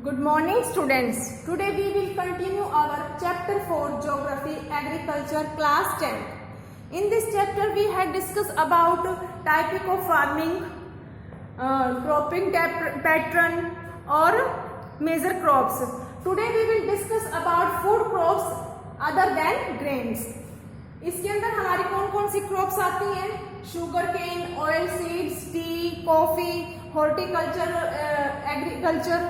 Good morning students. Today we will continue our chapter 4 Geography Agriculture class 10. In this chapter we had discussed about type of farming, cropping pattern or major crops. Today we will discuss about food crops other than grains. इसके अंदर हमारी कौन कौन सी crops आती हैं? Sugarcane, oil seeds, tea, coffee, horticulture, agriculture.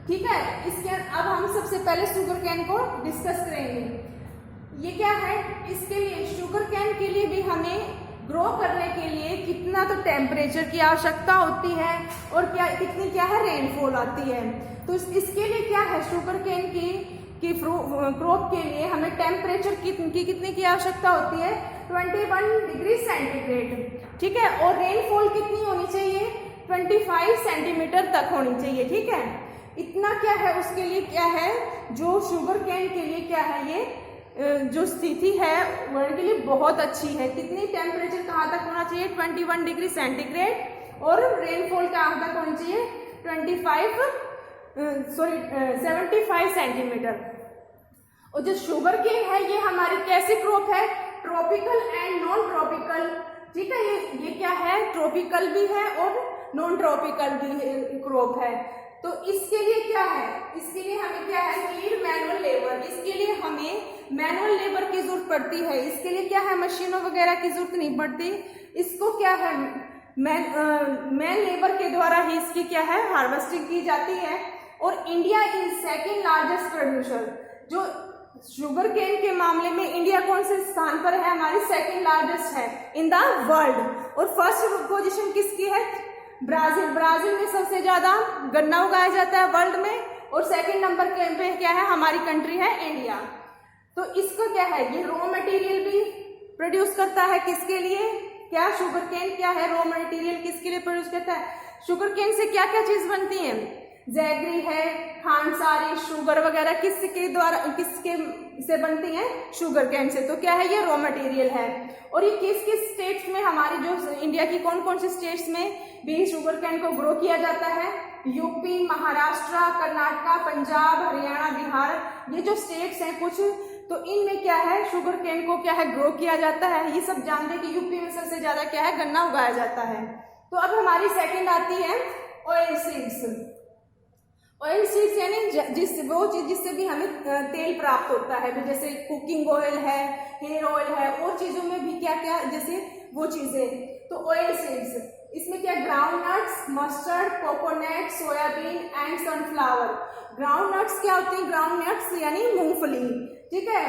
ठीक है. इसके अब हम सबसे पहले शुगर कैन को डिस्कस करेंगे. ये क्या है? इसके लिए शुगर कैन के लिए भी हमें ग्रो करने के लिए कितना तो टेम्परेचर की आवश्यकता होती है और कितनी है रेनफॉल आती है. तो इसके लिए क्या है, शुगर कैन की क्रॉप के लिए हमें टेम्परेचर कितनी की आवश्यकता होती है? 21 डिग्री सेंटीग्रेड. ठीक है. और रेनफॉल कितनी होनी चाहिए? 25 सेंटीमीटर तक होनी चाहिए. ठीक है. इतना क्या है उसके लिए क्या है, जो शुगर कैन के लिए क्या है, ये जो स्थिति है वर्ल्ड के लिए बहुत अच्छी है. कितनी टेम्परेचर कहाँ तक होना चाहिए? 21 डिग्री सेंटीग्रेड. और रेनफॉल कहाँ तक होनी चाहिए? 75 सेंटीमीटर. और जो शुगर केन है ये हमारी कैसी क्रॉप है? Tropical and non tropical. ठीक है. ये क्या है? ट्रॉपिकल भी है और नॉन ट्रॉपिकल भी क्रॉप है. तो इसके लिए क्या है? इसके लिए हमें क्या है? Need manual labour. इसके लिए हमें मैनुअल लेबर की जरूरत पड़ती है. इसके लिए क्या है? मशीनों वगैरह की जरूरत नहीं पड़ती. इसको क्या है, मैन लेबर के द्वारा ही इसकी क्या है, हार्वेस्टिंग की जाती है. और India is second largest producer. जो शुगर केन के मामले में इंडिया कौन से स्थान पर है? हमारी सेकेंड लार्जेस्ट है इन द वर्ल्ड. और फर्स्ट पोजीशन किसकी है? ब्राजील. ब्राजील में सबसे ज्यादा गन्ना उगाया जाता है वर्ल्ड में. और सेकेंड नंबर पे क्या है? हमारी कंट्री है इंडिया. तो इसको क्या है, ये रॉ मटेरियल भी प्रोड्यूस करता है. किसके लिए? क्या शुगर केन क्या है? रॉ मटेरियल किसके लिए प्रोड्यूस करता है? शुगर केन से क्या क्या चीज बनती है? जैगरी है, खांडसारी, शुगर वगैरह किसके से बनती हैं? शुगर केन से. तो क्या है? ये रॉ मटेरियल है. और ये किस किस स्टेट्स में, हमारी जो इंडिया की कौन कौन सी स्टेट्स में भी शुगर केन को ग्रो किया जाता है? यूपी, महाराष्ट्र, कर्नाटक, पंजाब, हरियाणा, बिहार. ये जो स्टेट्स हैं कुछ, तो इनमें क्या है, शुगर केन को क्या है, ग्रो किया जाता है. ये सब जानते हैं कि यूपी में सबसे ज्यादा क्या है, गन्ना उगाया जाता है. तो अब हमारी सेकेंड आती है ऑयल सीड्स. ऑयल सीड्स यानी वो चीज जिससे भी हमें तेल प्राप्त होता है. जैसे कुकिंग ऑयल है, हेयर ऑयल है, और चीजों में भी क्या क्या जैसे वो चीजें. तो ऑयल सीड्स इसमें क्या? Ground nuts, mustard, coconut, soybean and sunflower. Ground nuts क्या होते हैं? ग्राउंड नट्स यानी मूंगफली. ठीक है.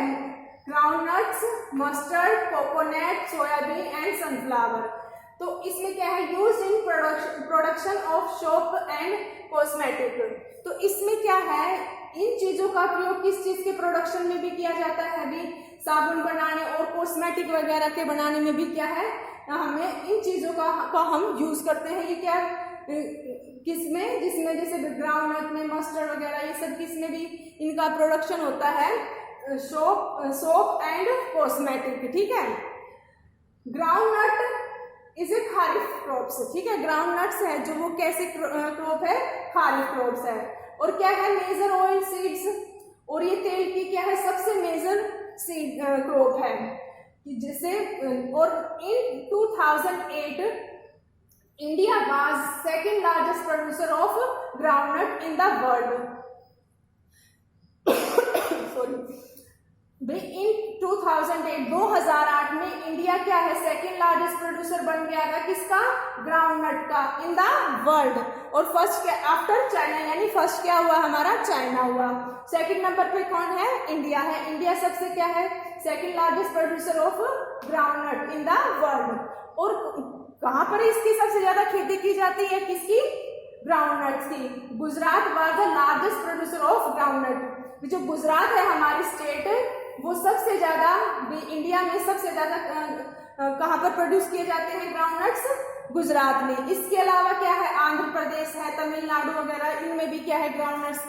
Ground nuts, mustard, coconut, soybean and sunflower. तो इसमें क्या है? Use in production of soap and cosmetic. तो इसमें क्या है, इन चीजों का प्रयोग किस चीज के प्रोडक्शन में भी किया जाता है? अभी साबुन बनाने और कॉस्मेटिक वगैरह के बनाने में भी क्या है, हमें इन चीजों का हम यूज करते हैं. ये क्या किसमें? जिसमें जैसे ग्राउंडनट में, मस्टर्ड वगैरह, ये सब किसमें भी इनका प्रोडक्शन होता है? Soap and cosmetic. ठीक है. Groundnut is a kharif crops. ठीक है. ग्राउंड नट्स है जो वो कैसे क्रॉप है? खारिफ क्रॉप्स है. और क्या है? Major oil seeds. और ये तेल की क्या है? सबसे मेजर सीड क्रॉप है. जिसे और in 2008 India was second largest producer of groundnut in the world. Sorry. In 2008 में इंडिया क्या है? सेकेंड लार्जेस्ट प्रोड्यूसर बन गया था. किसका? ग्राउंडनट का इन द वर्ल्ड. और फर्स्ट क्या? After China. यानी फर्स्ट क्या हुआ? हमारा चाइना हुआ. सेकेंड नंबर पे कौन है? इंडिया है. इंडिया सबसे क्या है? Second largest producer of groundnut in the world. और कहाँ पर इसकी सबसे ज्यादा खेती की जाती है? किसकी? ग्राउंडनट की. Gujarat was the largest producer of groundnut. जो गुजरात है हमारी स्टेट, वो सबसे ज्यादा इंडिया में सबसे ज्यादा कहाँ पर प्रोड्यूस किए जाते हैं? ग्राउंडनट्स गुजरात में. इसके अलावा क्या है? आंध्र प्रदेश है, तमिलनाडु वगैरह, इनमें भी क्या है? ग्राउंडनट्स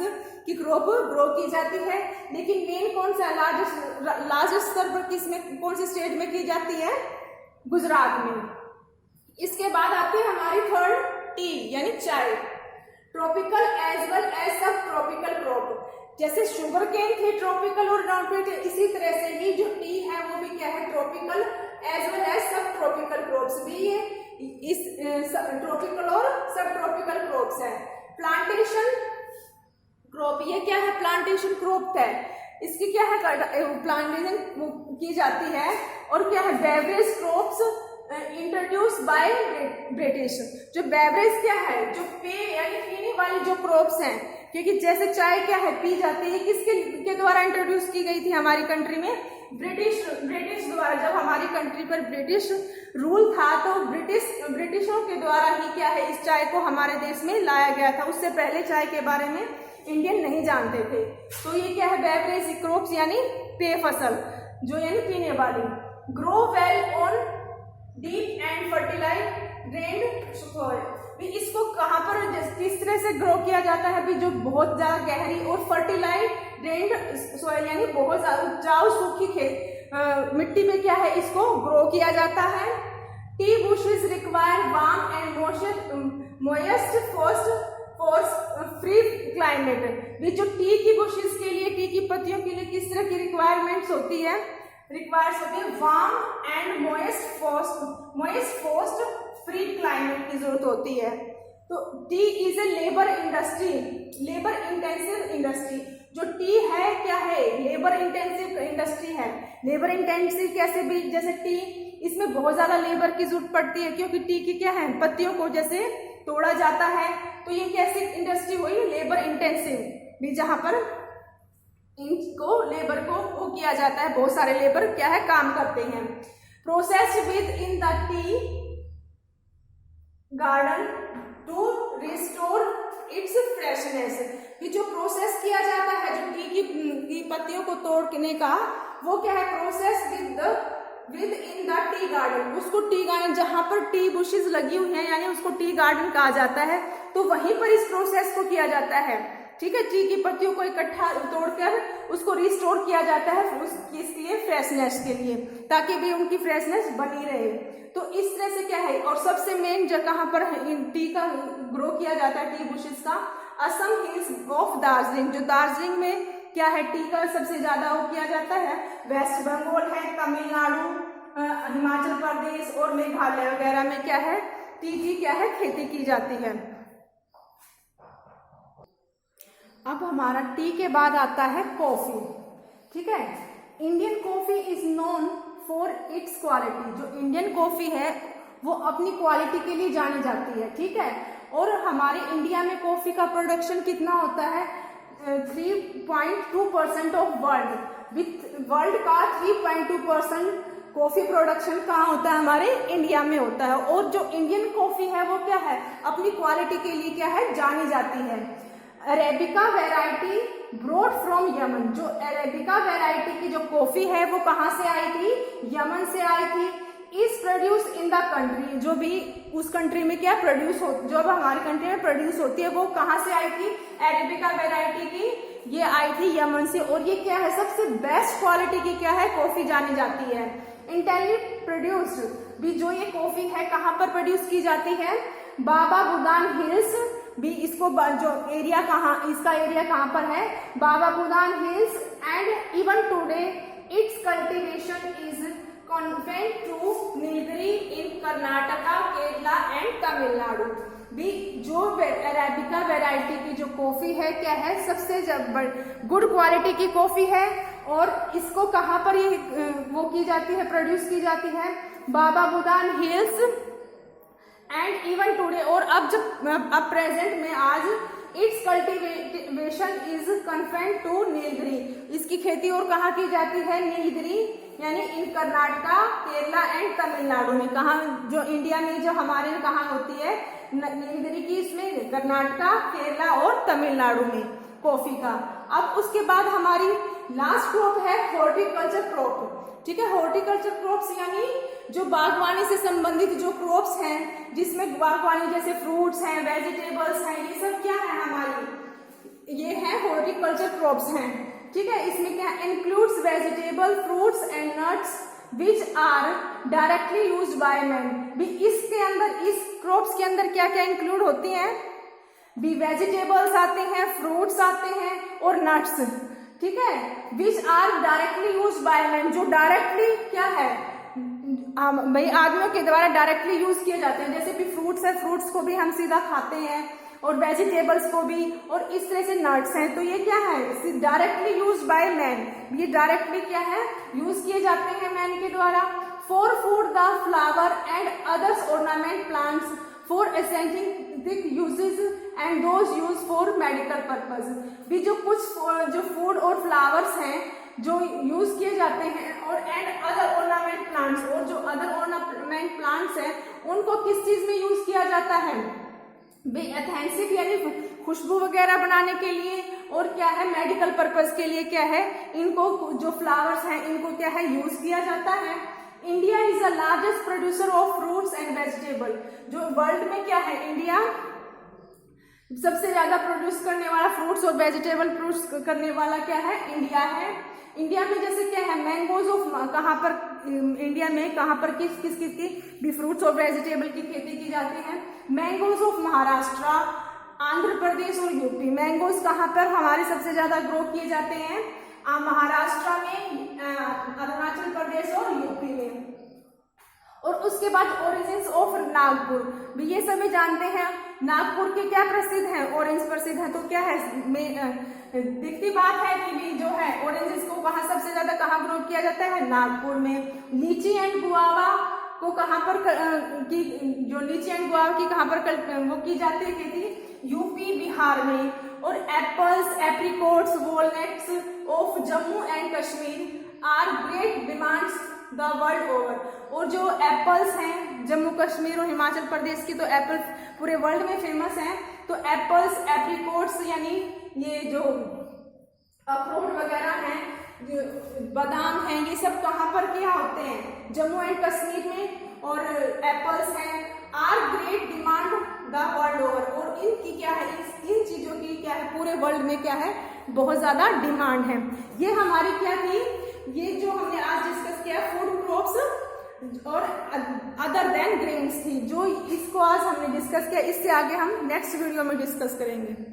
की क्रॉप ग्रो की जाती है. लेकिन मेन कौन सा लार्जेस्ट स्तर पर किसमें, कौन सी स्टेट में की जाती है? गुजरात में. इसके बाद आती है हमारी थर्ड टी यानी चाय. ट्रॉपिकल एज वेल एज सब ट्रॉपिकल जैसे शुगर केन थे ट्रॉपिकल और नॉन ट्रॉपिकल, इसी तरह से ही जो टी है वो भी क्या है, ट्रॉपिकल एज वेल एज सब ट्रॉपिकल क्रॉप्स भी है, इस ट्रॉपिकल और सब ट्रॉपिकल क्रॉप्स है। प्लांटेशन क्रॉप, ये क्या है, प्लांटेशन क्रॉप है, इसकी क्या है, प्लांटेशन की जाती है। और क्या है, beverage crops introduce by British. जो बेवरेज क्या है, जो यानी पीने वाली जो क्रॉप्स हैं, क्योंकि जैसे चाय क्या है पी जाती है, किसके द्वारा इंट्रोड्यूस की गई थी हमारी कंट्री में, ब्रिटिश द्वारा। जब हमारी कंट्री पर ब्रिटिश रूल था तो ब्रिटिशों के द्वारा ही क्या है इस चाय को हमारे देश में लाया गया था। उससे पहले चाय के बारे में इंडियन नहीं जानते थे। तो ये क्या है, बेवरेज क्रॉप्स यानी पेय फसल, जो यानी पीने वाली। Grow well on deep and fertilize drained soil, इसको कहाँ पर किस तरह से ग्रो किया जाता है, भी जो बहुत ज्यादा गहरी और फर्टिलाइज ड्रेन्ड सॉइल यानी बहुत ज्यादा उपजाऊ सूखी मिट्टी में क्या है इसको ग्रो किया जाता है। T bushes require warm and moist for free climate, भी जो टी की बुशेस के लिए, टी की पत्तियों के लिए किस तरह की रिक्वायरमेंट्स होती है, warm and moist free climate की जरूरत होती है। तो T is a labour intensive industry, जो टी है क्या है, लेबर इंटेंसिव इंडस्ट्री है। लेबर इंटेंसिव कैसे भी, जैसे टी, इसमें बहुत ज्यादा लेबर की जरूरत पड़ती है, क्योंकि टी की क्या है, पत्तियों को जैसे तोड़ा जाता है, तो ये कैसी इंडस्ट्री हुई, लेबर इंटेंसिव भी, जहां पर इनको लेबर को वो किया जाता है, बहुत सारे लेबर क्या है काम करते हैं। Processed with in the tea garden to restore its freshness, ये जो प्रोसेस किया जाता है जो टी की पत्तियों को तोड़ने का, वो क्या है, process with in the tea garden, उसको टी गार्डन जहां पर टी बुशेस लगी हुई हैं यानी उसको टी गार्डन कहा जाता है, तो वहीं पर इस प्रोसेस को किया जाता है। ठीक है, टी की पत्तियों को इकट्ठा तोड़कर उसको रिस्टोर किया जाता है किसके लिए, फ्रेशनेस के लिए, ताकि भी उनकी फ्रेशनेस बनी रहे। तो इस तरह से क्या है, और सबसे मेन जगह कहाँ पर टी का ग्रो किया जाता है, टी बुशेस का, असम हिल्स ऑफ दार्जिलिंग, जो दार्जिलिंग में क्या है टी का सबसे ज्यादा वो किया जाता है। वेस्ट बंगाल है, तमिलनाडु, हिमाचल प्रदेश और मेघालय वगैरह में क्या है टी की क्या है खेती की जाती है। अब हमारा टी के बाद आता है कॉफी। ठीक है, Indian coffee is known for its quality, जो इंडियन कॉफी है वो अपनी क्वालिटी के लिए जानी जाती है। ठीक है, और हमारे इंडिया में कॉफी का प्रोडक्शन कितना होता है, 3.2% ऑफ वर्ल्ड का 3.2% कॉफी प्रोडक्शन कहाँ होता है, हमारे इंडिया में होता है। और जो इंडियन कॉफी है वो क्या है, अपनी क्वालिटी के लिए क्या है जानी जाती है। Arabica variety broad from Yemen, जो अरेबिका वैरायटी की जो कॉफी है वो कहाँ से आई थी, यमन से आई थी। Is produce in the country, जो भी उस कंट्री में क्या प्रोड्यूस हो, जो हमारी कंट्री में प्रोड्यूस होती है वो कहाँ से आई थी, अरेबिका वैरायटी की ये आई थी यमन से। और ये क्या है, सबसे बेस्ट क्वालिटी की क्या है कॉफी जानी जाती है। इंटेली प्रोड्यूस्ड भी, जो ये कॉफी है कहाँ पर प्रोड्यूस की जाती है, बाबा बुदान हिल्स भी, इसको जो एरिया कहाँ, इसका एरिया कहाँ पर है, Baba Budan hills, and even today its cultivation is confined to Nilgiri in Karnataka, Kerala and Tamil Nadu. भी जो अरेबिका वैरायटी की जो कॉफी है क्या है, सबसे गुड क्वालिटी की कॉफी है। और इसको कहाँ पर ये वो की जाती है, प्रोड्यूस की जाती है, Baba Budan hills and even today. और अब प्रेजेंट में आज its cultivation is confined to Nilgiri, इसकी खेती और कहाँ की जाती है, नीलगिरी यानी इन कर्नाटका, केरला एंड तमिलनाडु में। कहाँ, जो इंडिया में जो हमारे कहाँ होती है नीलगिरी की, इसमें कर्नाटका, केरला और तमिलनाडु में कॉफी का। अब उसके बाद हमारी लास्ट क्रॉप है हॉर्टिकल्चर क्रॉप। ठीक है, हॉर्टिकल्चर क्रॉप्स यानी जो बागवानी से संबंधित जो क्रॉप्स हैं, जिसमें बागवानी जैसे फ्रूट्स हैं, वेजिटेबल्स हैं, ये सब क्या है हमारी, ये है हॉर्टिकल्चर क्रॉप्स हैं। ठीक है, इसमें क्या includes vegetable, fruits and nuts which are directly used by man. भी इसके अंदर, इस क्रॉप्स के अंदर क्या क्या इंक्लूड होती हैं, बी वेजिटेबल्स आते हैं, फ्रूट्स आते हैं और नट्स, ठीक है, which are directly use by man, जो डायरेक्टली क्या है भाई आदमियों के द्वारा डायरेक्टली यूज किए जाते हैं। जैसे कि फ्रूट्स है, फ्रूट्स को भी हम सीधा खाते हैं और वेजिटेबल्स को भी, और इस तरह से नट्स हैं, तो ये क्या है डायरेक्टली यूज बाय मैन, ये डायरेक्टली क्या है यूज किए जाते हैं मैन के द्वारा। For food the flower and others ornament plants for essential uses and those use for medical purpose, भी जो कुछ जो फूड और फ्लावर्स हैं जो यूज किए जाते हैं, और एंड अदर ऑर्नामेंट प्लांट्स, और जो अदर ऑर्नामेंट प्लांट्स हैं उनको किस चीज में यूज किया जाता है, एथेंसिक यानी खुशबू वगैरह बनाने के लिए, और क्या है मेडिकल पर्पज के लिए क्या है इनको जो फ्लावर्स हैं इनको क्या है यूज किया जाता है। India is the largest producer of fruits and vegetable, जो वर्ल्ड में क्या है इंडिया सबसे ज्यादा प्रोड्यूस करने वाला फ्रूट्स और वेजिटेबल प्रोड्यूस करने वाला क्या है इंडिया है। इंडिया में जैसे क्या है मैंगोज ऑफ कहाँ पर इंडिया में कहाँ पर किस किस किस की भी फ्रूट्स और वेजिटेबल की खेती की जाती है, मैंगोज ऑफ महाराष्ट्र, आंध्र प्रदेश और यूपी। मैंगोज कहाँ पर हमारे सबसे ज्यादा ग्रो किए जाते हैं, महाराष्ट्र में, अरुणाचल प्रदेश और यूपी में। और उसके बाद ओरिजिन्स ऑफ नागपुर, भी ये सभी जानते हैं नागपुर के क्या प्रसिद्ध हैं, ऑरेंज प्रसिद्ध है, तो क्या है दिखती बात है कि भी जो है ऑरेंजेस को कहाँ सबसे ज्यादा कहाँ ग्रो किया जाता है नागपुर में। लीची एंड गुआवा को कहाँ पर की जो लीची एंड गुआवा की कहाँ पर वो की जाती है खेती, यूपी बिहार में। और apples, apricots, walnuts of Jammu and Kashmir are great demands the world over, और जो एप्पल्स हैं जम्मू कश्मीर और हिमाचल प्रदेश की, तो एप्पल पूरे वर्ल्ड में फेमस हैं। तो एप्पल्स, एप्रिकॉट्स यानी ये जो अखरोट वगैरह हैं, जो बादाम हैं, ये सब कहाँ पर क्या होते हैं जम्मू एंड कश्मीर में। और एप्पल्स हैं are great demand the world over, और इनकी क्या है इन चीजों की क्या है पूरे वर्ल्ड में क्या है बहुत ज्यादा डिमांड है। ये हमारी क्या थी, ये जो हमने आज डिस्कस किया फूड क्रॉप्स और अदर देन ग्रेन्स थी, जो इसको आज हमने डिस्कस किया। इससे आगे हम नेक्स्ट वीडियो में डिस्कस करेंगे।